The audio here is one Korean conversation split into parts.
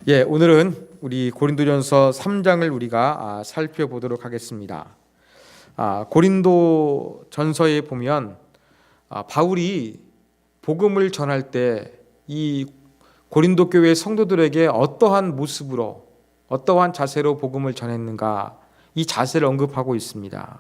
오늘은 우리 고린도전서 3장을 우리가 살펴보도록 하겠습니다. 고린도전서에 보면 바울이 복음을 전할 때 이 고린도 교회 성도들에게 어떠한 모습으로 어떠한 자세로 복음을 전했는가, 이 자세를 언급하고 있습니다.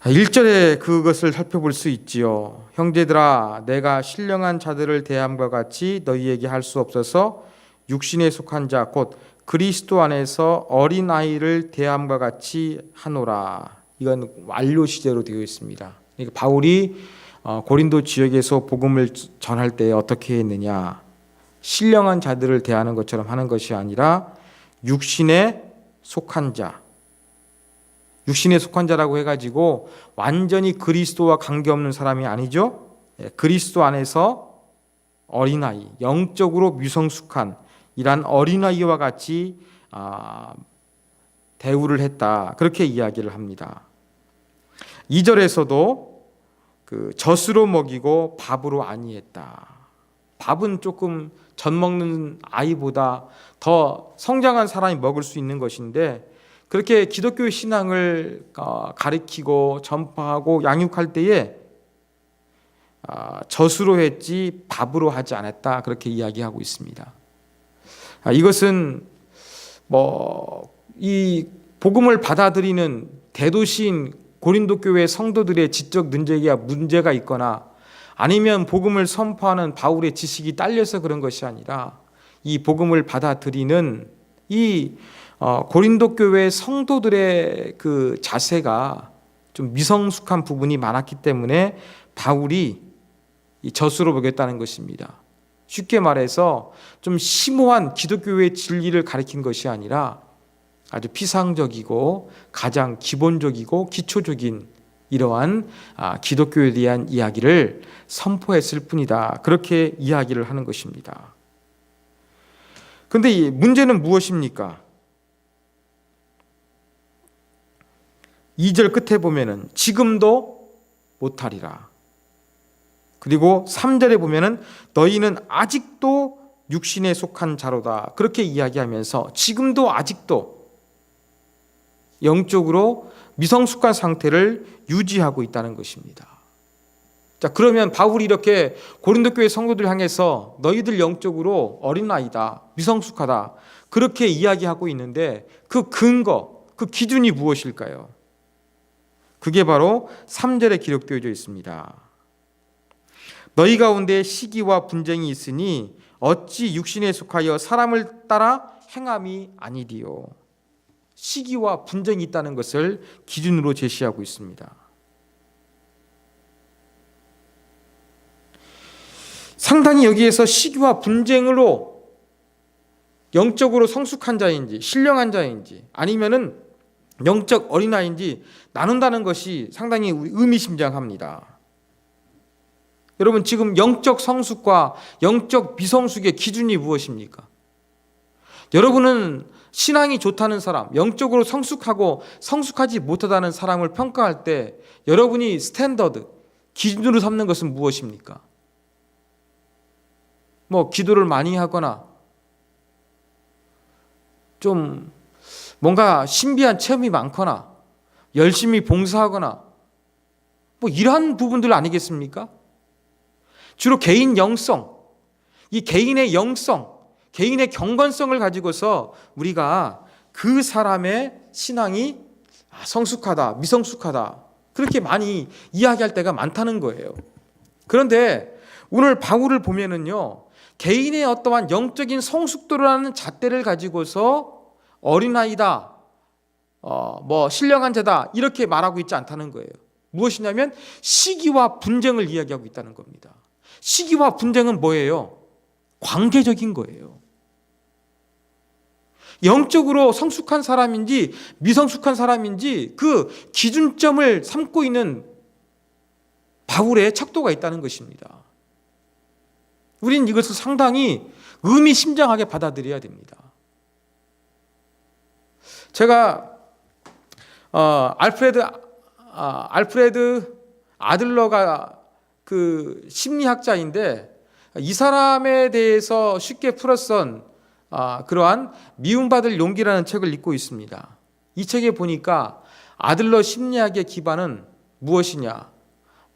1절에 그것을 살펴볼 수 있지요. 형제들아, 내가 신령한 자들을 대함과 같이 너희에게 할 수 없어서 육신에 속한 자 곧 그리스도 안에서 어린아이를 대함과 같이 하노라. 이건 완료 시제로 되어 있습니다. 그러니까 바울이 고린도 지역에서 복음을 전할 때 어떻게 했느냐, 신령한 자들을 대하는 것처럼 하는 것이 아니라 육신에 속한 자, 육신에 속한 자라고 해가지고 완전히 그리스도와 관계없는 사람이 아니죠. 그리스도 안에서 어린아이, 영적으로 미성숙한 이란 어린아이와 같이 대우를 했다, 그렇게 이야기를 합니다. 2절에서도 젖으로 먹이고 밥으로 안위했다. 밥은 조금 젖 먹는 아이보다 더 성장한 사람이 먹을 수 있는 것인데, 그렇게 기독교 신앙을 가리키고 전파하고 양육할 때에 젖으로 했지 밥으로 하지 않았다, 그렇게 이야기하고 있습니다. 이것은 이 복음을 받아들이는 대도시인 고린도 교회 성도들의 지적 문제가 있거나 아니면 복음을 선포하는 바울의 지식이 딸려서 그런 것이 아니라 이 복음을 받아들이는 이 고린도 교회 성도들의 그 자세가 좀 미성숙한 부분이 많았기 때문에 바울이 이 젖으로 먹였다는 것입니다. 쉽게 말해서 좀 심오한 기독교의 진리를 가리킨 것이 아니라 아주 피상적이고 가장 기본적이고 기초적인 이러한 기독교에 대한 이야기를 선포했을 뿐이다, 그렇게 이야기를 하는 것입니다. 그런데 이 문제는 무엇입니까? 2절 끝에 보면은 지금도 못하리라. 그리고 3절에 보면은 너희는 아직도 육신에 속한 자로다, 그렇게 이야기하면서 지금도 아직도 영적으로 미성숙한 상태를 유지하고 있다는 것입니다. 자, 그러면 바울이 이렇게 고린도 교회 성도들 향해서 너희들 영적으로 어린아이다, 미성숙하다, 그렇게 이야기하고 있는데 그 근거, 그 기준이 무엇일까요? 그게 바로 3절에 기록되어져 있습니다. 너희 가운데 시기와 분쟁이 있으니 어찌 육신에 속하여 사람을 따라 행함이 아니리요. 시기와 분쟁이 있다는 것을 기준으로 제시하고 있습니다. 상당히 여기에서 시기와 분쟁으로 영적으로 성숙한 자인지 신령한 자인지 아니면은 영적 어린아이인지 나눈다는 것이 상당히 의미심장합니다. 여러분, 지금 영적 성숙과 영적 미성숙의 기준이 무엇입니까? 여러분은 신앙이 좋다는 사람, 영적으로 성숙하고 성숙하지 못하다는 사람을 평가할 때 여러분이 스탠더드, 기준으로 삼는 것은 무엇입니까? 기도를 많이 하거나 좀 뭔가 신비한 체험이 많거나 열심히 봉사하거나 이러한 부분들 아니겠습니까? 주로 개인 영성, 이 개인의 영성, 개인의 경건성을 가지고서 우리가 그 사람의 신앙이 성숙하다, 미성숙하다, 그렇게 많이 이야기할 때가 많다는 거예요. 그런데 오늘 바울을 보면은요, 개인의 어떠한 영적인 성숙도라는 잣대를 가지고서 어린아이다, 신령한 자다, 이렇게 말하고 있지 않다는 거예요. 무엇이냐면 시기와 분쟁을 이야기하고 있다는 겁니다. 시기와 분쟁은 뭐예요? 관계적인 거예요. 영적으로 성숙한 사람인지 미성숙한 사람인지 그 기준점을 삼고 있는 바울의 척도가 있다는 것입니다. 우리는 이것을 상당히 의미심장하게 받아들여야 됩니다. 제가 알프레드 아들러가 그 심리학자인데 이 사람에 대해서 쉽게 풀어선 그러한 미움받을 용기라는 책을 읽고 있습니다. 이 책에 보니까 아들러 심리학의 기반은 무엇이냐?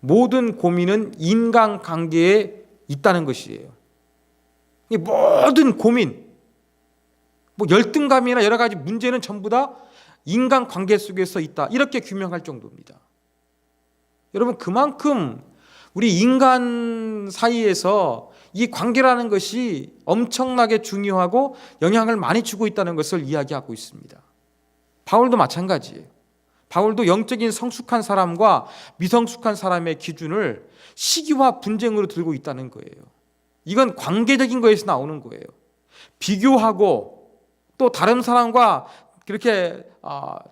모든 고민은 인간관계에 있다는 것이에요. 이 모든 고민, 열등감이나 여러 가지 문제는 전부 다 인간관계 속에서 있다. 이렇게 규명할 정도입니다. 여러분, 그만큼 우리 인간 사이에서 이 관계라는 것이 엄청나게 중요하고 영향을 많이 주고 있다는 것을 이야기하고 있습니다. 바울도 마찬가지예요. 바울도 영적인 성숙한 사람과 미성숙한 사람의 기준을 시기와 분쟁으로 들고 있다는 거예요. 이건 관계적인 거에서 나오는 거예요. 비교하고 또 다른 사람과 그렇게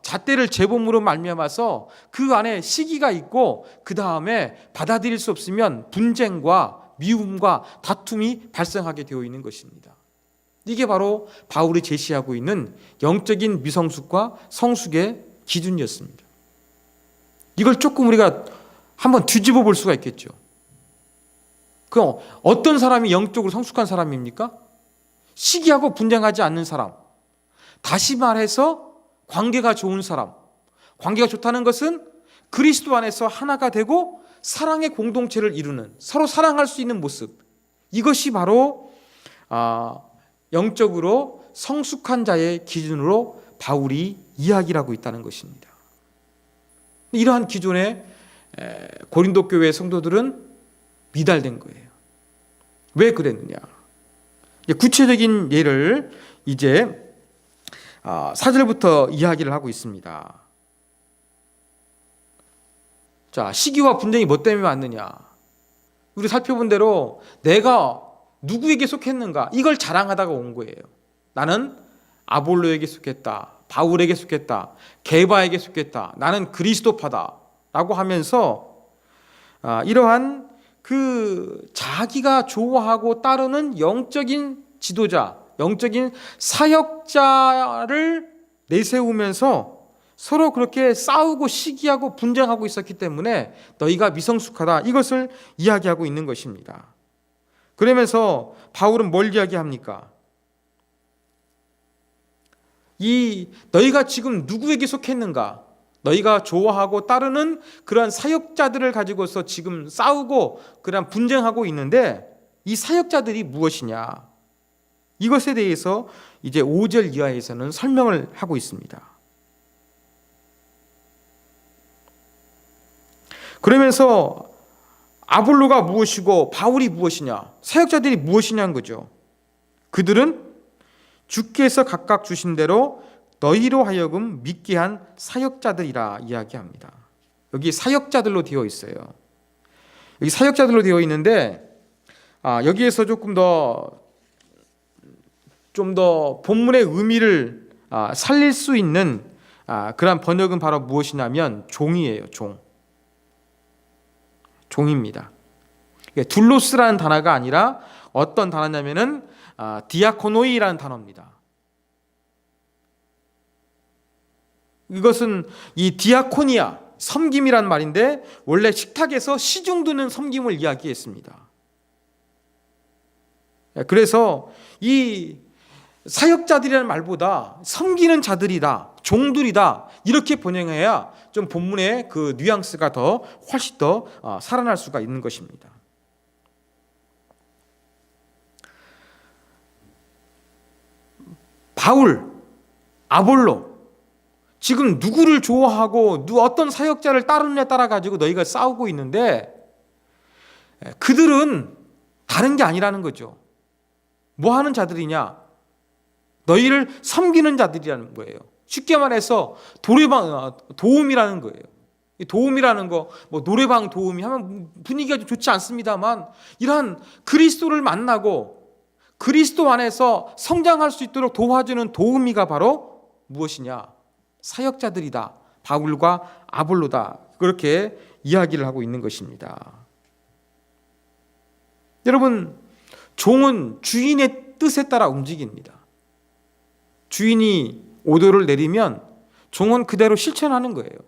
잣대를 재봄으로 말미암아서 그 안에 시기가 있고 그 다음에 받아들일 수 없으면 분쟁과 미움과 다툼이 발생하게 되어 있는 것입니다. 이게 바로 바울이 제시하고 있는 영적인 미성숙과 성숙의 기준이었습니다. 이걸 조금 우리가 한번 뒤집어 볼 수가 있겠죠. 그럼 어떤 사람이 영적으로 성숙한 사람입니까? 시기하고 분쟁하지 않는 사람. 다시 말해서 관계가 좋은 사람. 관계가 좋다는 것은 그리스도 안에서 하나가 되고 사랑의 공동체를 이루는, 서로 사랑할 수 있는 모습. 이것이 바로 영적으로 성숙한 자의 기준으로 바울이 이야기를 하고 있다는 것입니다. 이러한 기존에 고린도 교회 성도들은 미달된 거예요. 왜 그랬느냐? 구체적인 예를 이제 4절부터 이야기를 하고 있습니다. 자, 시기와 분쟁이 뭐 때문에 왔느냐? 우리 살펴본 대로 내가 누구에게 속했는가? 이걸 자랑하다가 온 거예요. 나는 아볼로에게 속했다. 바울에게 속했다. 게바에게 속했다. 나는 그리스도파다. 라고 하면서 이러한 그 자기가 좋아하고 따르는 영적인 지도자, 영적인 사역자를 내세우면서 서로 그렇게 싸우고 시기하고 분쟁하고 있었기 때문에 너희가 미성숙하다. 이것을 이야기하고 있는 것입니다. 그러면서 바울은 뭘 이야기합니까? 너희가 지금 누구에게 속했는가? 너희가 좋아하고 따르는 그러한 사역자들을 가지고서 지금 싸우고 그러한 분쟁하고 있는데 이 사역자들이 무엇이냐? 이것에 대해서 이제 5절 이하에서는 설명을 하고 있습니다. 그러면서 아볼로가 무엇이고 바울이 무엇이냐? 사역자들이 무엇이냐는 거죠. 그들은 주께서 각각 주신 대로 너희로 하여금 믿게 한 사역자들이라 이야기합니다. 여기 사역자들로 되어 있어요. 여기 사역자들로 되어 있는데 여기에서 좀 더 본문의 의미를 살릴 수 있는 그런 번역은 바로 무엇이냐면 종이에요. 종입니다. 둘로스라는 단어가 아니라 어떤 단어냐면은 디아코노이라는 단어입니다. 이것은 이 디아코니아, 섬김이란 말인데 원래 식탁에서 시중 드는 섬김을 이야기했습니다. 그래서 이 사역자들이라는 말보다 섬기는 자들이다, 종들이다 이렇게 번역해야 좀 본문의 그 뉘앙스가 훨씬 더 살아날 수가 있는 것입니다. 바울, 아볼로 지금 누구를 좋아하고 어떤 사역자를 따르느냐에 따라 가지고 너희가 싸우고 있는데 그들은 다른 게 아니라는 거죠. 뭐 하는 자들이냐? 너희를 섬기는 자들이라는 거예요. 쉽게 말해서 도움이라는 거예요. 도움이라는 거, 노래방 도우미 하면 분위기가 좀 좋지 않습니다만 이러한 그리스도를 만나고 그리스도 안에서 성장할 수 있도록 도와주는 도우미가 바로 무엇이냐? 사역자들이다. 바울과 아볼로다. 그렇게 이야기를 하고 있는 것입니다. 여러분, 종은 주인의 뜻에 따라 움직입니다. 주인이 오더를 내리면 종은 그대로 실천하는 거예요.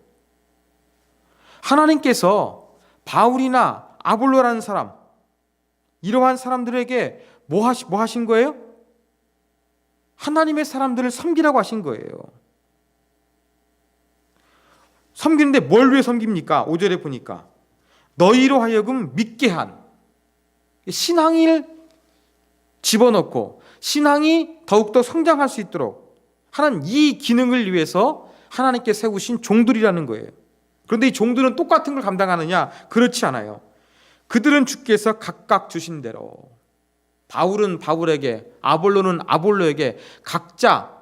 하나님께서 바울이나 아볼로라는 사람, 이러한 사람들에게 뭐 하신 거예요? 하나님의 사람들을 섬기라고 하신 거예요. 섬기는데 뭘 위해 섬깁니까? 5절에 보니까 너희로 하여금 믿게 한, 신앙을 집어넣고 신앙이 더욱더 성장할 수 있도록 하는 이 기능을 위해서 하나님께 세우신 종들이라는 거예요. 그런데 이 종들은 똑같은 걸 감당하느냐? 그렇지 않아요. 그들은 주께서 각각 주신 대로, 바울은 바울에게, 아볼로는 아볼로에게 각자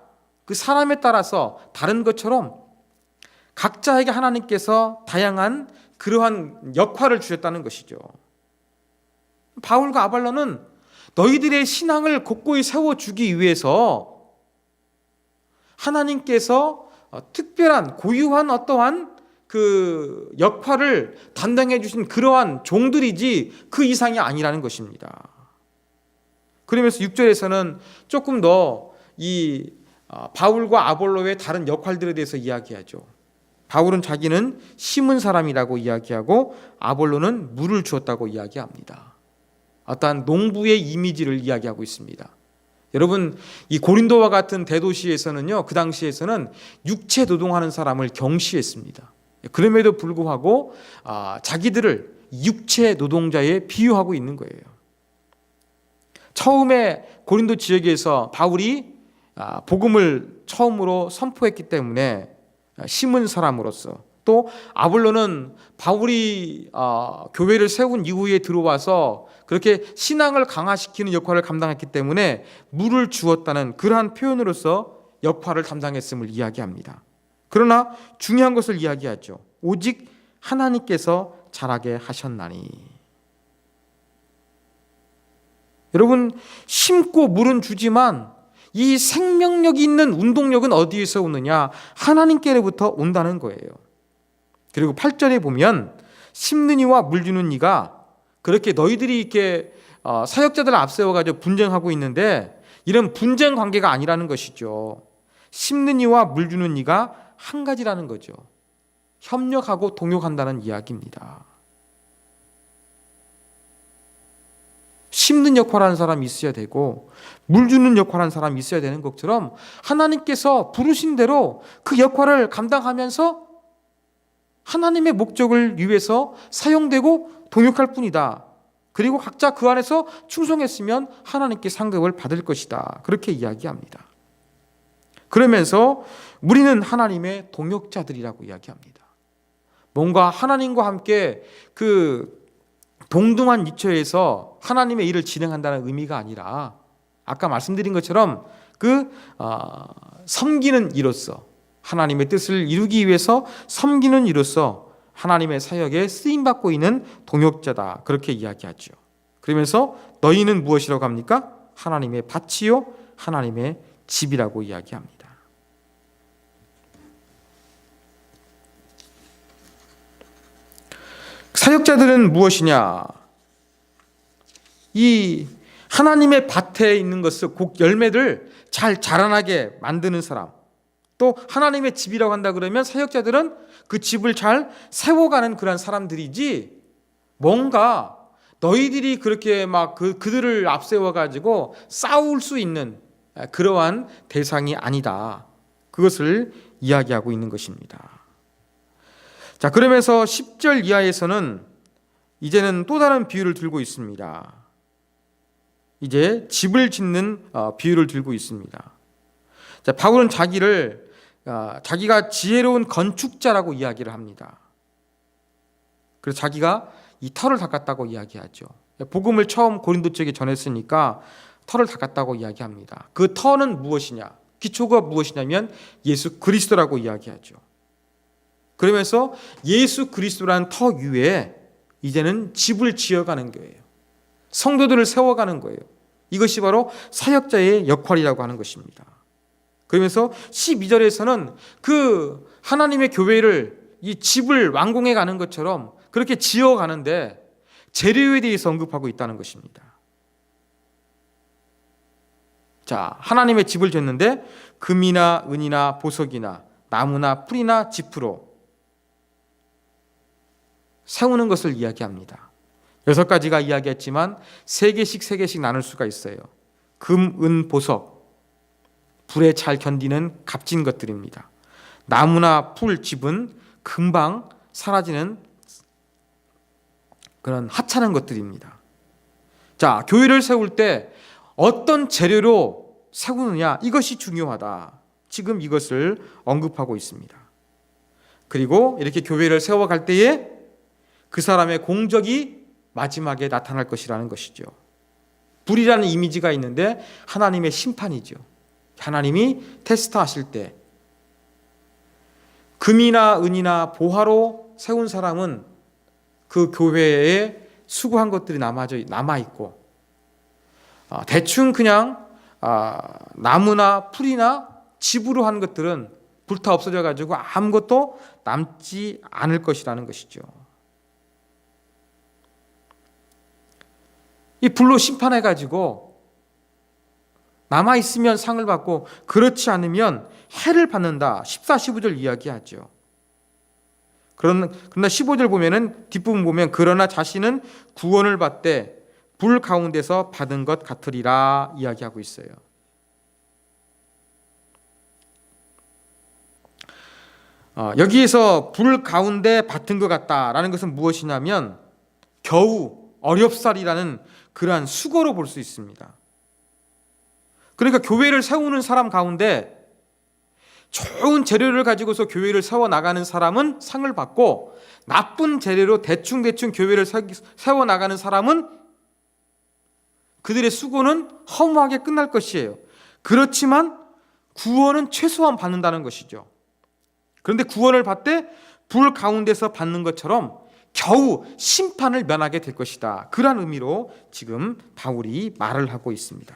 그 사람에 따라서 다른 것처럼 각자에게 하나님께서 다양한 그러한 역할을 주셨다는 것이죠. 바울과 아볼로는 너희들의 신앙을 곳곳이 세워주기 위해서 하나님께서 특별한 고유한 어떠한 그 역할을 담당해 주신 그러한 종들이지 그 이상이 아니라는 것입니다. 그러면서 6절에서는 조금 더 이 바울과 아볼로의 다른 역할들에 대해서 이야기하죠. 바울은 자기는 심은 사람이라고 이야기하고 아볼로는 물을 주었다고 이야기합니다. 어떠한 농부의 이미지를 이야기하고 있습니다. 여러분, 이 고린도와 같은 대도시에서는요, 그 당시에서는 육체 노동하는 사람을 경시했습니다. 그럼에도 불구하고 자기들을 육체 노동자에 비유하고 있는 거예요. 처음에 고린도 지역에서 바울이 복음을 처음으로 선포했기 때문에 심은 사람으로서, 또 아볼로는 바울이 교회를 세운 이후에 들어와서 그렇게 신앙을 강화시키는 역할을 감당했기 때문에 물을 주었다는 그러한 표현으로서 역할을 담당했음을 이야기합니다. 그러나 중요한 것을 이야기하죠. 오직 하나님께서 자라게 하셨나니. 여러분, 심고 물은 주지만 이 생명력이 있는 운동력은 어디에서 오느냐? 하나님께로부터 온다는 거예요. 그리고 8절에 보면 심는 이와 물 주는 이가, 그렇게 너희들이 이렇게 사역자들을 앞세워가지고 분쟁하고 있는데 이런 분쟁 관계가 아니라는 것이죠. 심는 이와 물 주는 이가 한 가지라는 거죠. 협력하고 동역한다는 이야기입니다. 심는 역할하는 사람이 있어야 되고 물 주는 역할하는 사람이 있어야 되는 것처럼 하나님께서 부르신 대로 그 역할을 감당하면서 하나님의 목적을 위해서 사용되고 동역할 뿐이다. 그리고 각자 그 안에서 충성했으면 하나님께 상급을 받을 것이다. 그렇게 이야기합니다. 그러면서 우리는 하나님의 동역자들이라고 이야기합니다. 뭔가 하나님과 함께 그 동등한 위치에서 하나님의 일을 진행한다는 의미가 아니라 아까 말씀드린 것처럼 섬기는 이로서, 하나님의 뜻을 이루기 위해서 섬기는 이로서 하나님의 사역에 쓰임받고 있는 동역자다. 그렇게 이야기하죠. 그러면서 너희는 무엇이라고 합니까? 하나님의 밭이요 하나님의 집이라고 이야기합니다. 사역자들은 무엇이냐? 이 하나님의 밭에 있는 것을 곡 열매를 잘 자라나게 만드는 사람, 또 하나님의 집이라고 한다 그러면 사역자들은 그 집을 잘 세워가는 그런 사람들이지, 뭔가 너희들이 그렇게 막 그들을 앞세워 가지고 싸울 수 있는 그러한 대상이 아니다. 그것을 이야기하고 있는 것입니다. 자, 그러면서 10절 이하에서는 이제는 또 다른 비유를 들고 있습니다. 이제 집을 짓는 비유를 들고 있습니다. 자, 바울은 자기가 지혜로운 건축자라고 이야기를 합니다. 그래서 자기가 이 터를 닦았다고 이야기하죠. 복음을 처음 고린도 쪽에 전했으니까 터를 닦았다고 이야기합니다. 그 터는 무엇이냐? 기초가 무엇이냐면 예수 그리스도라고 이야기하죠. 그러면서 예수 그리스도라는 터 위에 이제는 집을 지어가는 거예요. 성도들을 세워가는 거예요. 이것이 바로 사역자의 역할이라고 하는 것입니다. 그러면서 12절에서는 그 하나님의 교회를, 이 집을 완공해 가는 것처럼 그렇게 지어가는데 재료에 대해서 언급하고 있다는 것입니다. 자, 하나님의 집을 짓는데 금이나 은이나 보석이나 나무나 풀이나 지프로 세우는 것을 이야기합니다. 6가지가 이야기했지만 3개씩 나눌 수가 있어요. 금, 은, 보석, 불에 잘 견디는 값진 것들입니다. 나무나 풀, 집은 금방 사라지는 그런 하찮은 것들입니다. 자, 교회를 세울 때 어떤 재료로 세우느냐, 이것이 중요하다. 지금 이것을 언급하고 있습니다. 그리고 이렇게 교회를 세워갈 때에 그 사람의 공적이 마지막에 나타날 것이라는 것이죠. 불이라는 이미지가 있는데 하나님의 심판이죠. 하나님이 테스트하실 때 금이나 은이나 보화로 세운 사람은 그 교회에 수고한 것들이 남아있고, 대충 그냥 나무나 풀이나 집으로 한 것들은 불타 없어져 가지고 아무것도 남지 않을 것이라는 것이죠. 이 불로 심판해 가지고 남아있으면 상을 받고 그렇지 않으면 해를 받는다. 14, 15절 이야기하죠. 그러나 15절 보면은, 뒷부분 보면, 그러나 자신은 구원을 받되 불 가운데서 받은 것 같으리라 이야기하고 있어요. 여기에서 불 가운데 받은 것 같다라는 것은 무엇이냐면 겨우 어렵사리라는 그러한 수고로 볼 수 있습니다. 그러니까 교회를 세우는 사람 가운데 좋은 재료를 가지고서 교회를 세워나가는 사람은 상을 받고, 나쁜 재료로 대충 교회를 세워나가는 사람은 그들의 수고는 허무하게 끝날 것이에요. 그렇지만 구원은 최소한 받는다는 것이죠. 그런데 구원을 받되 불 가운데서 받는 것처럼 겨우 심판을 면하게 될 것이다. 그런 의미로 지금 바울이 말을 하고 있습니다.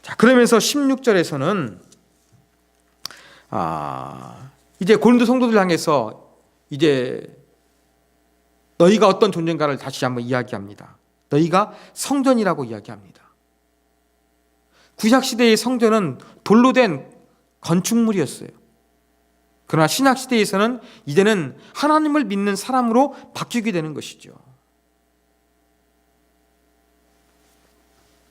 자, 그러면서 16절에서는 이제 고린도 성도들 향해서 이제 너희가 어떤 존재인가를 다시 한번 이야기합니다. 너희가 성전이라고 이야기합니다. 구약시대의 성전은 돌로 된 건축물이었어요. 그러나 신약시대에서는 이제는 하나님을 믿는 사람으로 바뀌게 되는 것이죠.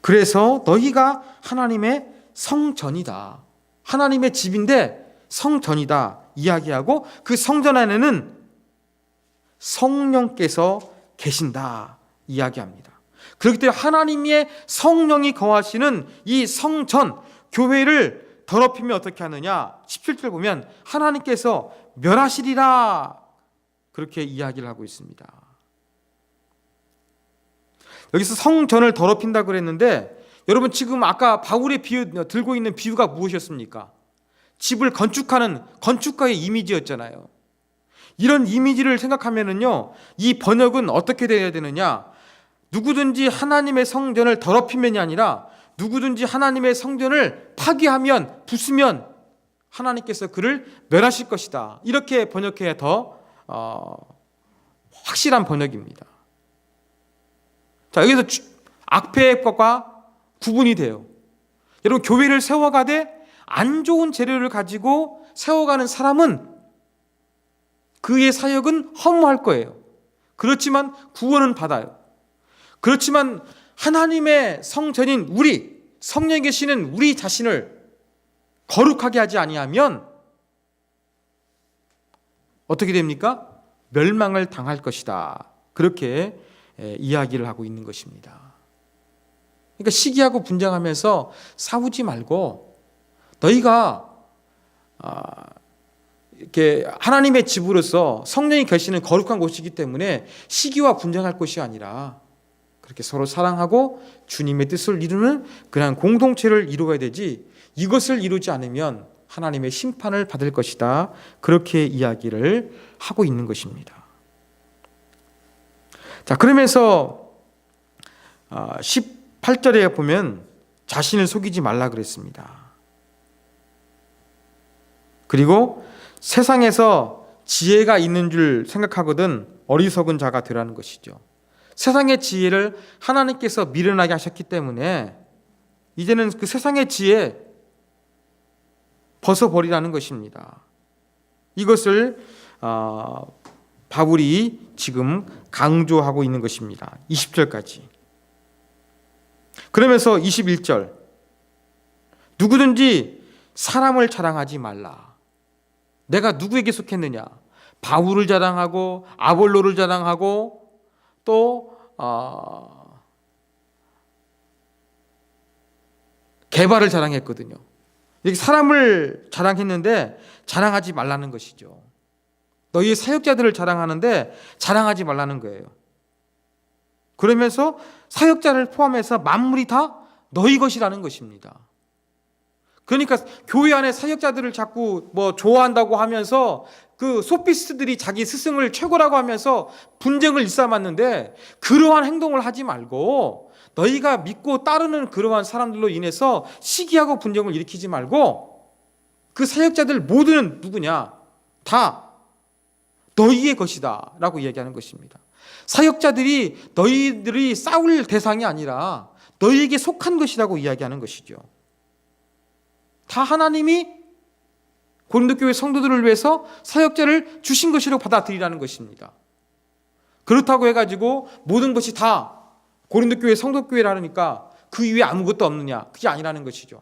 그래서 너희가 하나님의 성전이다. 하나님의 집인데 성전이다 이야기하고, 그 성전 안에는 성령께서 계신다 이야기합니다. 그렇기 때문에 하나님의 성령이 거하시는 이 성전, 교회를 더럽히면 어떻게 하느냐? 17절 보면 하나님께서 멸하시리라 그렇게 이야기를 하고 있습니다. 여기서 성전을 더럽힌다고 그랬는데, 여러분 지금 아까 바울의 들고 있는 비유가 무엇이었습니까? 집을 건축하는 건축가의 이미지였잖아요. 이런 이미지를 생각하면은요, 이 번역은 어떻게 되어야 되느냐? 누구든지 하나님의 성전을 더럽히면이 아니라 누구든지 하나님의 성전을 파괴하면, 부수면 하나님께서 그를 멸하실 것이다. 이렇게 번역해야 더 확실한 번역입니다. 자, 여기서 악패의 것과 구분이 돼요. 여러분, 교회를 세워가되 안 좋은 재료를 가지고 세워가는 사람은 그의 사역은 허무할 거예요. 그렇지만 구원은 받아요. 그렇지만 하나님의 성전인 우리, 성령이 계시는 우리 자신을 거룩하게 하지 아니하면 어떻게 됩니까? 멸망을 당할 것이다. 그렇게 이야기를 하고 있는 것입니다. 그러니까 시기하고 분쟁하면서 싸우지 말고, 너희가 이렇게 하나님의 집으로서 성령이 계시는 거룩한 곳이기 때문에 시기와 분쟁할 것이 아니라 그렇게 서로 사랑하고 주님의 뜻을 이루는 그냥 공동체를 이루어야 되지, 이것을 이루지 않으면 하나님의 심판을 받을 것이다. 그렇게 이야기를 하고 있는 것입니다. 자, 그러면서 18절에 보면 자신을 속이지 말라 그랬습니다. 그리고 세상에서 지혜가 있는 줄 생각하거든 어리석은 자가 되라는 것이죠. 세상의 지혜를 하나님께서 미련하게 하셨기 때문에 이제는 그 세상의 지혜 벗어버리라는 것입니다. 이것을 바울이 지금 강조하고 있는 것입니다. 20절까지. 그러면서 21절, 누구든지 사람을 자랑하지 말라. 내가 누구에게 속했느냐? 바울을 자랑하고 아볼로를 자랑하고 또 게바를 자랑했거든요. 이렇게 사람을 자랑했는데 자랑하지 말라는 것이죠. 너희의 사역자들을 자랑하는데 자랑하지 말라는 거예요. 그러면서 사역자를 포함해서 만물이 다 너희 것이라는 것입니다. 그러니까 교회 안에 사역자들을 자꾸 좋아한다고 하면서 그 소피스트들이 자기 스승을 최고라고 하면서 분쟁을 일삼았는데, 그러한 행동을 하지 말고 너희가 믿고 따르는 그러한 사람들로 인해서 시기하고 분쟁을 일으키지 말고, 그 사역자들 모두는 누구냐? 다 너희의 것이다 라고 이야기하는 것입니다. 사역자들이 너희들이 싸울 대상이 아니라 너희에게 속한 것이라고 이야기하는 것이죠. 다 하나님이 고린도 교회 성도들을 위해서 사역자를 주신 것이라고 받아들이라는 것입니다. 그렇다고 해가지고 모든 것이 다 고린도 교회 성도 교회라니까 그 이외에 아무것도 없느냐? 그게 아니라는 것이죠.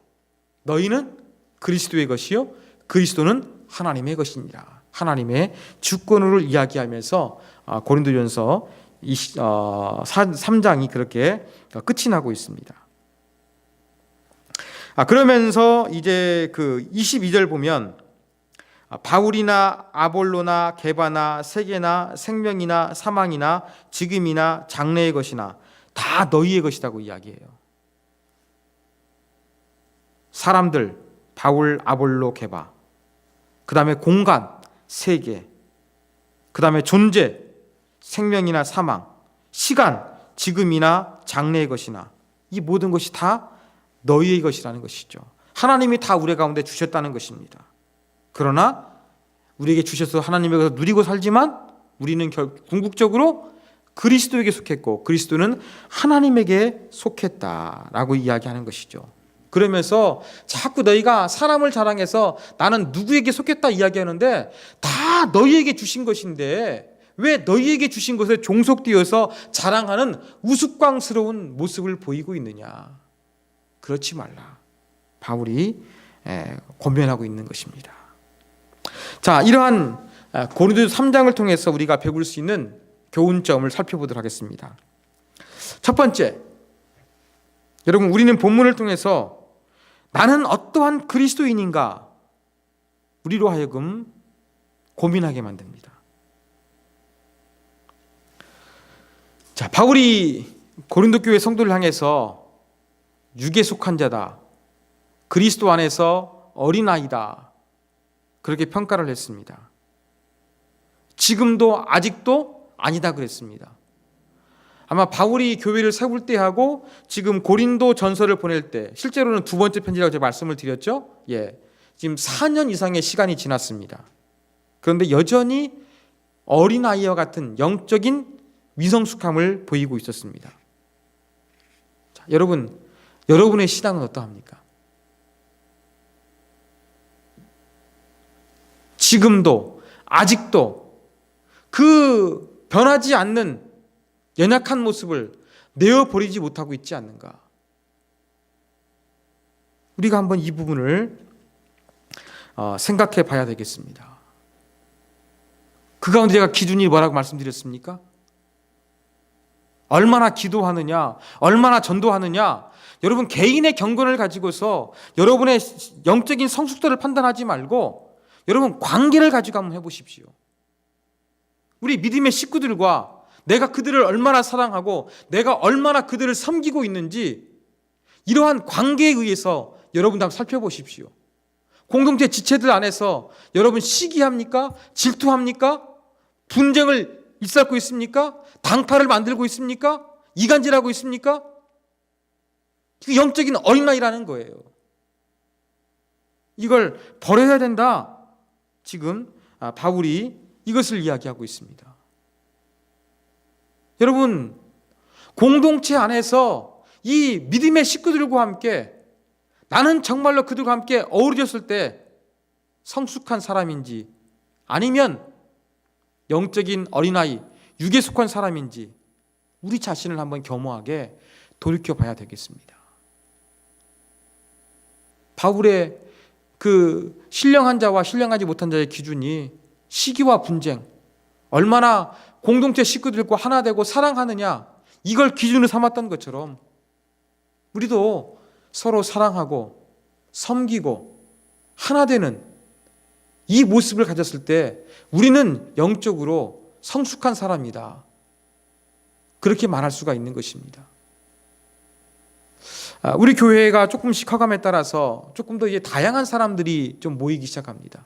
너희는 그리스도의 것이요 그리스도는 하나님의 것이니라. 하나님의 주권을 이야기하면서 고린도전서 3장이 그렇게 끝이 나고 있습니다. 그러면서 이제 그 22절 보면, 바울이나 아볼로나 게바나 세계나 생명이나 사망이나 지금이나 장래의 것이나 다 너희의 것이라고 이야기해요. 사람들, 바울, 아볼로, 게바, 그 다음에 공간, 세계, 그 다음에 존재, 생명이나 사망, 시간, 지금이나 장래의 것이나 이 모든 것이 다 너희의 것이라는 것이죠. 하나님이 다 우리 가운데 주셨다는 것입니다. 그러나 우리에게 주셔서 하나님에게서 누리고 살지만 우리는 궁극적으로 그리스도에게 속했고 그리스도는 하나님에게 속했다라고 이야기하는 것이죠. 그러면서 자꾸 너희가 사람을 자랑해서 나는 누구에게 속했다 이야기하는데, 다 너희에게 주신 것인데 왜 너희에게 주신 것에 종속되어서 자랑하는 우스꽝스러운 모습을 보이고 있느냐? 그렇지 말라. 바울이 권면하고 있는 것입니다. 자, 이러한 고린도서 3장을 통해서 우리가 배울 수 있는 교훈점을 살펴보도록 하겠습니다. 첫 번째, 여러분, 우리는 본문을 통해서 나는 어떠한 그리스도인인가 우리로 하여금 고민하게 만듭니다. 자, 바울이 고린도 교회 성도를 향해서 육에 속한 자다, 그리스도 안에서 어린아이다, 그렇게 평가를 했습니다. 지금도 아직도 아니다 그랬습니다. 아마 바울이 교회를 세울 때 하고 지금 고린도 전서를 보낼 때, 실제로는 두 번째 편지라고 제가 말씀을 드렸죠. 지금 4년 이상의 시간이 지났습니다. 그런데 여전히 어린아이와 같은 영적인 미성숙함을 보이고 있었습니다. 자, 여러분의 신앙은 어떠합니까? 지금도 아직도 그 변하지 않는 연약한 모습을 내어버리지 못하고 있지 않는가? 우리가 한번 이 부분을 생각해 봐야 되겠습니다. 그 가운데 제가 기준이 뭐라고 말씀드렸습니까? 얼마나 기도하느냐, 얼마나 전도하느냐, 여러분 개인의 경건을 가지고서 여러분의 영적인 성숙도를 판단하지 말고 여러분 관계를 가지고 한번 해보십시오. 우리 믿음의 식구들과 내가 그들을 얼마나 사랑하고 내가 얼마나 그들을 섬기고 있는지, 이러한 관계에 의해서 여러분도 한번 살펴보십시오. 공동체 지체들 안에서 여러분 시기합니까? 질투합니까? 분쟁을 일삼고 있습니까? 당파를 만들고 있습니까? 이간질하고 있습니까? 이게 영적인 어린아이라는 거예요. 이걸 버려야 된다. 지금 바울이 이것을 이야기하고 있습니다. 여러분, 공동체 안에서 이 믿음의 식구들과 함께 나는 정말로 그들과 함께 어우러졌을 때 성숙한 사람인지, 아니면 영적인 어린아이, 육에 속한 사람인지 우리 자신을 한번 겸허하게 돌이켜봐야 되겠습니다. 바울의 그 신령한 자와 신령하지 못한 자의 기준이 시기와 분쟁, 얼마나 공동체 식구들과 하나 되고 사랑하느냐, 이걸 기준으로 삼았던 것처럼 우리도 서로 사랑하고 섬기고 하나 되는 이 모습을 가졌을 때 우리는 영적으로 성숙한 사람이다, 그렇게 말할 수가 있는 것입니다. 우리 교회가 조금씩 커감에 따라서 조금 더 이제 다양한 사람들이 좀 모이기 시작합니다.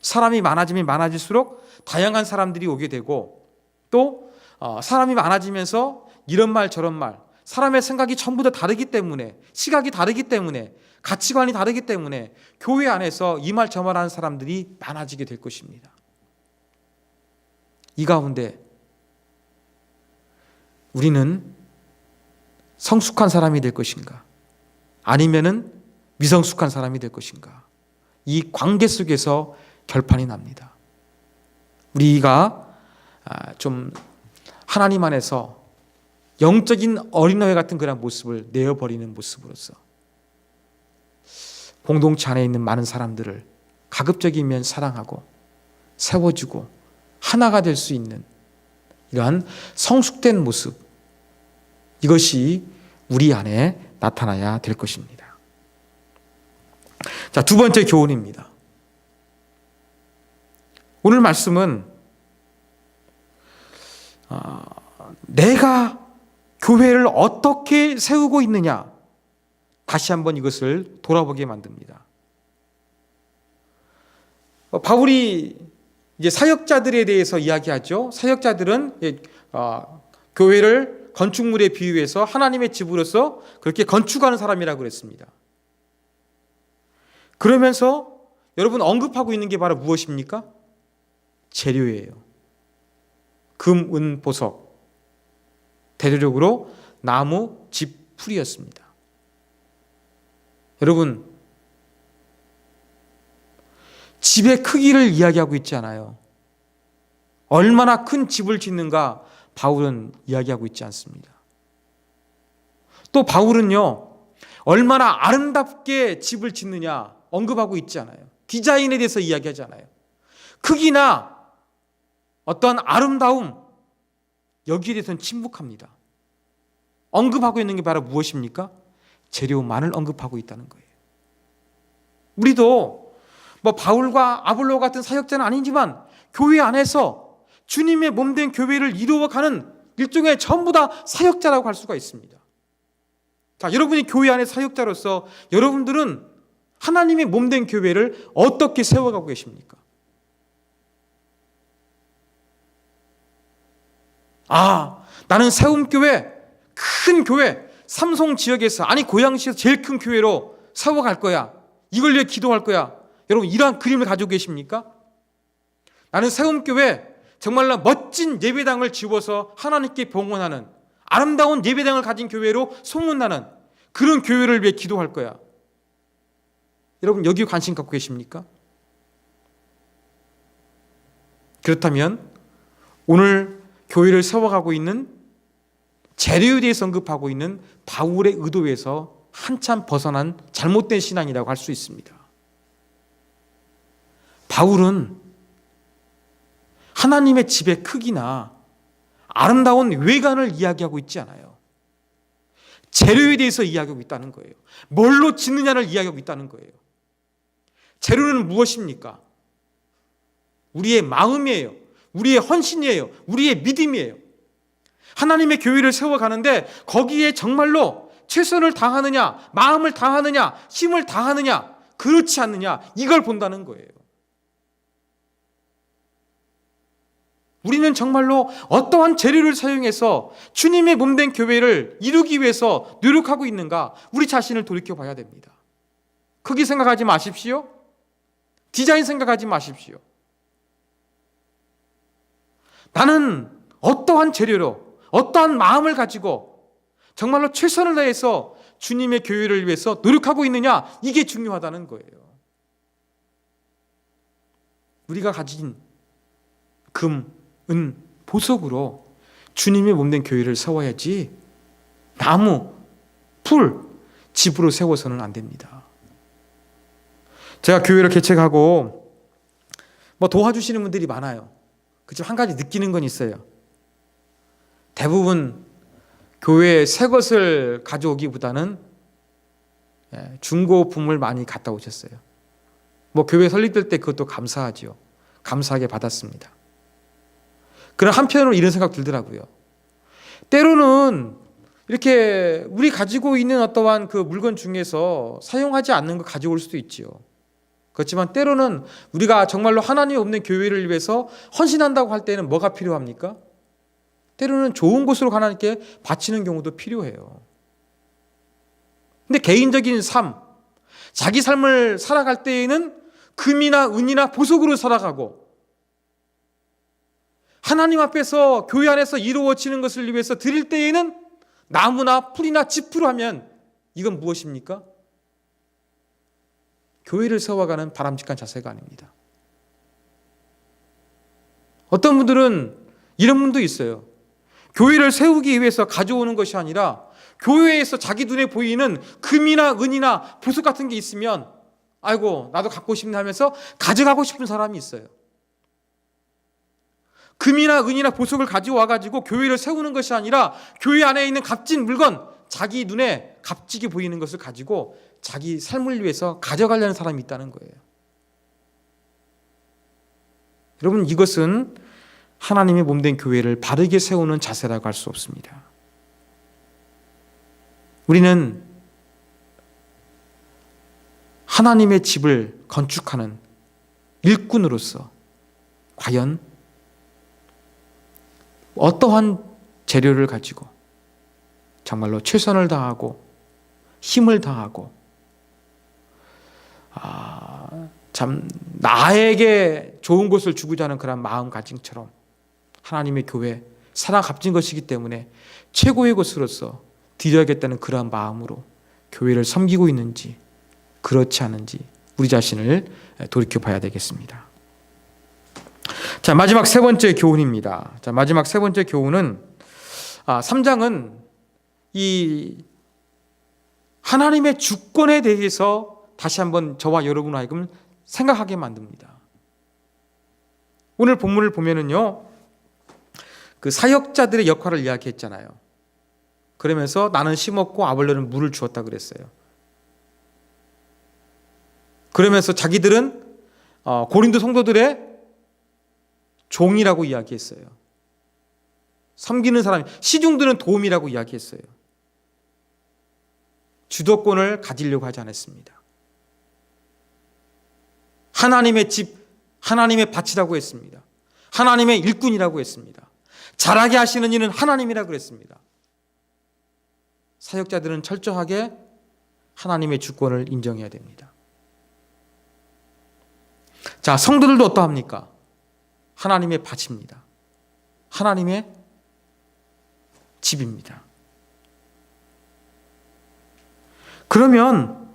사람이 많아지면 많아질수록 다양한 사람들이 오게 되고, 또 사람이 많아지면서 이런 말 저런 말, 사람의 생각이 전부 다 다르기 때문에, 시각이 다르기 때문에, 가치관이 다르기 때문에 교회 안에서 이 말 저 말 하는 사람들이 많아지게 될 것입니다. 이 가운데 우리는 성숙한 사람이 될 것인가, 아니면은 미성숙한 사람이 될 것인가, 이 관계 속에서 결판이 납니다. 우리가 좀 하나님 안에서 영적인 어린아이 같은 그런 모습을 내어버리는 모습으로서 공동체 안에 있는 많은 사람들을 가급적이면 사랑하고 세워주고 하나가 될 수 있는 이러한 성숙된 모습, 이것이 우리 안에 나타나야 될 것입니다. 자, 두 번째 교훈입니다. 오늘 말씀은 내가 교회를 어떻게 세우고 있느냐, 다시 한번 이것을 돌아보게 만듭니다. 바울이 이제 사역자들에 대해서 이야기하죠. 사역자들은 교회를 건축물에 비유해서 하나님의 집으로서 그렇게 건축하는 사람이라고 그랬습니다. 그러면서 여러분 언급하고 있는 게 바로 무엇입니까? 재료예요. 금, 은, 보석, 대표적으로 나무, 집, 풀이었습니다. 여러분, 집의 크기를 이야기하고 있지 않아요. 얼마나 큰 집을 짓는가 바울은 이야기하고 있지 않습니다. 또 바울은요, 얼마나 아름답게 집을 짓느냐 언급하고 있지 않아요. 디자인에 대해서 이야기하지 않아요. 크기나 어떤 아름다움, 여기에 대해서는 침묵합니다. 언급하고 있는 게 바로 무엇입니까? 재료만을 언급하고 있다는 거예요. 우리도 바울과 아볼로 같은 사역자는 아니지만 교회 안에서 주님의 몸된 교회를 이루어가는 일종의 전부 다 사역자라고 할 수가 있습니다. 자, 여러분이 교회 안의 사역자로서 여러분들은 하나님의 몸된 교회를 어떻게 세워가고 계십니까? 나는 세움교회, 큰 교회, 삼성 지역에서, 아니 고양시에서 제일 큰 교회로 세워갈 거야, 이걸 위해 기도할 거야. 여러분, 이러한 그림을 가지고 계십니까? 나는 세움교회 정말로 멋진 예배당을 지어서 하나님께 봉헌하는 아름다운 예배당을 가진 교회로 소문나는 그런 교회를 위해 기도할 거야. 여러분, 여기에 관심 갖고 계십니까? 그렇다면 오늘 교회를 세워가고 있는 재료에 대해서 언급하고 있는 바울의 의도에서 한참 벗어난 잘못된 신앙이라고 할 수 있습니다. 바울은 하나님의 집의 크기나 아름다운 외관을 이야기하고 있지 않아요. 재료에 대해서 이야기하고 있다는 거예요. 뭘로 짓느냐를 이야기하고 있다는 거예요. 재료는 무엇입니까? 우리의 마음이에요. 우리의 헌신이에요. 우리의 믿음이에요. 하나님의 교회를 세워가는데 거기에 정말로 최선을 다하느냐, 마음을 다하느냐, 힘을 다하느냐, 그렇지 않느냐, 이걸 본다는 거예요. 우리는 정말로 어떠한 재료를 사용해서 주님의 몸된 교회를 이루기 위해서 노력하고 있는가, 우리 자신을 돌이켜봐야 됩니다. 크게 생각하지 마십시오. 디자인 생각하지 마십시오. 나는 어떠한 재료로, 어떠한 마음을 가지고 정말로 최선을 다해서 주님의 교회를 위해서 노력하고 있느냐, 이게 중요하다는 거예요. 우리가 가진 금, 은, 보석으로 주님의 몸된 교회를 세워야지 나무, 풀, 집으로 세워서는 안 됩니다. 제가 교회를 개척하고 도와주시는 분들이 많아요. 그렇지만 한 가지 느끼는 건 있어요. 대부분 교회에 새 것을 가져오기보다는 중고품을 많이 갖다 오셨어요. 교회 설립될 때 그것도 감사하죠. 감사하게 받았습니다. 그러나 한편으로 이런 생각 들더라고요. 때로는 이렇게 우리 가지고 있는 어떠한 그 물건 중에서 사용하지 않는 거 가져올 수도 있지요. 그렇지만 때로는 우리가 정말로 하나님이 없는 교회를 위해서 헌신한다고 할 때는 뭐가 필요합니까? 때로는 좋은 곳으로 하나님께 바치는 경우도 필요해요. 근데 개인적인 삶, 자기 삶을 살아갈 때에는 금이나 은이나 보석으로 살아가고 하나님 앞에서 교회 안에서 이루어지는 것을 위해서 드릴 때에는 나무나 풀이나 집으로 하면 이건 무엇입니까? 교회를 세워가는 바람직한 자세가 아닙니다. 어떤 분들은 이런 분도 있어요. 교회를 세우기 위해서 가져오는 것이 아니라 교회에서 자기 눈에 보이는 금이나 은이나 보석 같은 게 있으면 아이고 나도 갖고 싶네 하면서 가져가고 싶은 사람이 있어요. 금이나 은이나 보석을 가져와가지고 교회를 세우는 것이 아니라 교회 안에 있는 값진 물건, 자기 눈에 값지게 보이는 것을 가지고 자기 삶을 위해서 가져가려는 사람이 있다는 거예요. 여러분, 이것은 하나님의 몸된 교회를 바르게 세우는 자세라고 할 수 없습니다. 우리는 하나님의 집을 건축하는 일꾼으로서 과연 어떠한 재료를 가지고 정말로 최선을 다하고 힘을 다하고 참 나에게 좋은 것을 주고자 하는 그런 마음가짐처럼 하나님의 교회, 사랑 값진 것이기 때문에 최고의 것으로서 드려야겠다는 그러한 마음으로 교회를 섬기고 있는지 그렇지 않은지 우리 자신을 돌이켜봐야 되겠습니다. 자, 마지막 세 번째 교훈입니다. 자, 마지막 세 번째 교훈은 3장은 이 하나님의 주권에 대해서 다시 한번 저와 여러분 하여금 생각하게 만듭니다. 오늘 본문을 보면은요, 그 사역자들의 역할을 이야기했잖아요. 그러면서 나는 심었고 아볼로는 물을 주었다 그랬어요. 그러면서 자기들은 고린도 성도들의 종이라고 이야기했어요. 섬기는 사람, 시중들은 도움이라고 이야기했어요. 주도권을 가지려고 하지 않았습니다. 하나님의 집, 하나님의 밭이라고 했습니다. 하나님의 일꾼이라고 했습니다. 잘하게 하시는 이는 하나님이라고 그랬습니다. 사역자들은 철저하게 하나님의 주권을 인정해야 됩니다. 자, 성도들도 어떠합니까? 하나님의 밭입니다. 하나님의 집입니다. 그러면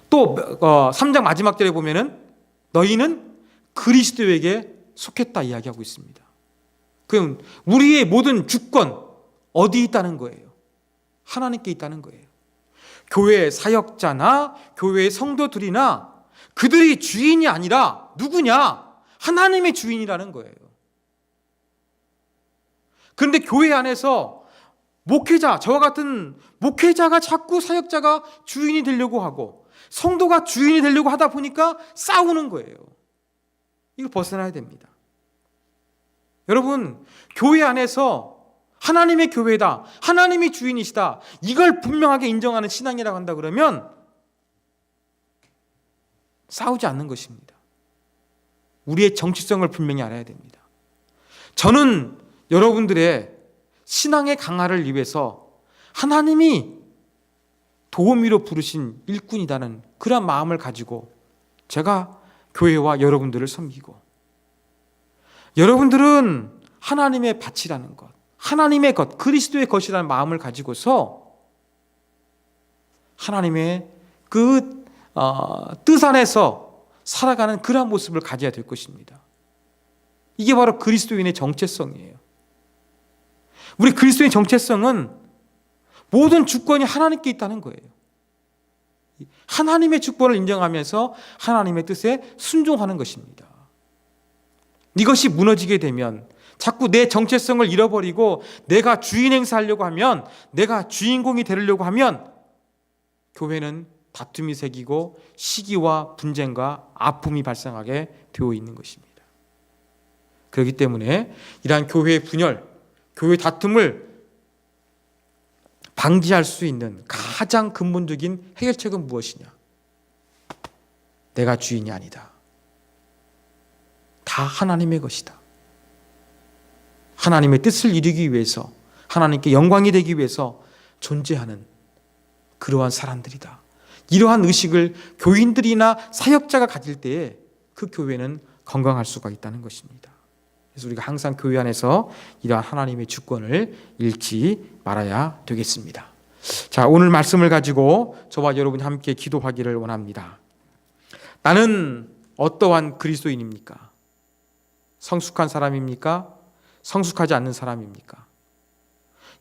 또 3장 마지막 절에 보면은 너희는 그리스도에게 속했다 이야기하고 있습니다. 그럼 우리의 모든 주권 어디 있다는 거예요? 하나님께 있다는 거예요. 교회 사역자나 교회 성도들이나 그들이 주인이 아니라 누구냐? 하나님의 주인이라는 거예요. 그런데 교회 안에서 목회자, 저와 같은 목회자가 자꾸 사역자가 주인이 되려고 하고 성도가 주인이 되려고 하다 보니까 싸우는 거예요. 이거 벗어나야 됩니다. 여러분, 교회 안에서 하나님의 교회다, 하나님이 주인이시다, 이걸 분명하게 인정하는 신앙이라고 한다 그러면 싸우지 않는 것입니다. 우리의 정체성을 분명히 알아야 됩니다. 저는 여러분들의 신앙의 강화를 위해서 하나님이 도우미로 부르신 일꾼이라는 그런 마음을 가지고 제가 교회와 여러분들을 섬기고, 여러분들은 하나님의 밭이라는 것, 하나님의 것, 그리스도의 것이라는 마음을 가지고서 하나님의 그 뜻 안에서 살아가는 그러한 모습을 가져야 될 것입니다. 이게 바로 그리스도인의 정체성이에요. 우리 그리스도인의 정체성은 모든 주권이 하나님께 있다는 거예요. 하나님의 주권을 인정하면서 하나님의 뜻에 순종하는 것입니다. 이것이 무너지게 되면 자꾸 내 정체성을 잃어버리고 내가 주인 행사하려고 하면, 내가 주인공이 되려고 하면 교회는 다툼이 생기고 시기와 분쟁과 아픔이 발생하게 되어 있는 것입니다. 그렇기 때문에 이러한 교회의 분열, 교회 다툼을 방지할 수 있는 가장 근본적인 해결책은 무엇이냐? 내가 주인이 아니다. 다 하나님의 것이다. 하나님의 뜻을 이루기 위해서, 하나님께 영광이 되기 위해서 존재하는 그러한 사람들이다. 이러한 의식을 교인들이나 사역자가 가질 때에 그 교회는 건강할 수가 있다는 것입니다. 그래서 우리가 항상 교회 안에서 이러한 하나님의 주권을 잃지 말아야 되겠습니다. 자, 오늘 말씀을 가지고 저와 여러분이 함께 기도하기를 원합니다. 나는 어떠한 그리스도인입니까? 성숙한 사람입니까? 성숙하지 않는 사람입니까?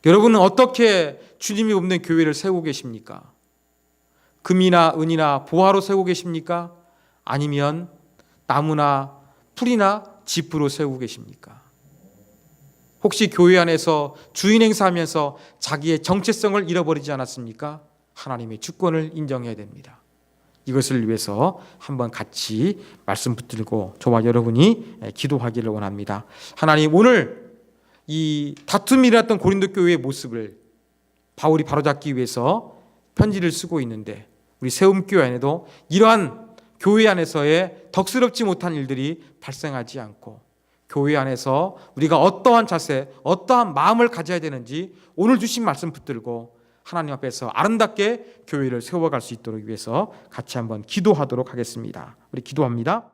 여러분은 어떻게 주님이 없는 교회를 세우고 계십니까? 금이나 은이나 보화로 세우고 계십니까? 아니면 나무나 풀이나 짚으로 세우고 계십니까? 혹시 교회 안에서 주인 행사하면서 자기의 정체성을 잃어버리지 않았습니까? 하나님의 주권을 인정해야 됩니다. 이것을 위해서 한번 같이 말씀 붙들고 저와 여러분이 기도하기를 원합니다. 하나님, 오늘 이 다툼이 일어났던 고린도 교회의 모습을 바울이 바로잡기 위해서 편지를 쓰고 있는데, 우리 세움교회 안에도 이러한 교회 안에서의 덕스럽지 못한 일들이 발생하지 않고, 교회 안에서 우리가 어떠한 자세, 어떠한 마음을 가져야 되는지 오늘 주신 말씀 붙들고 하나님 앞에서 아름답게 교회를 세워갈 수 있도록 위해서 같이 한번 기도하도록 하겠습니다. 우리 기도합니다.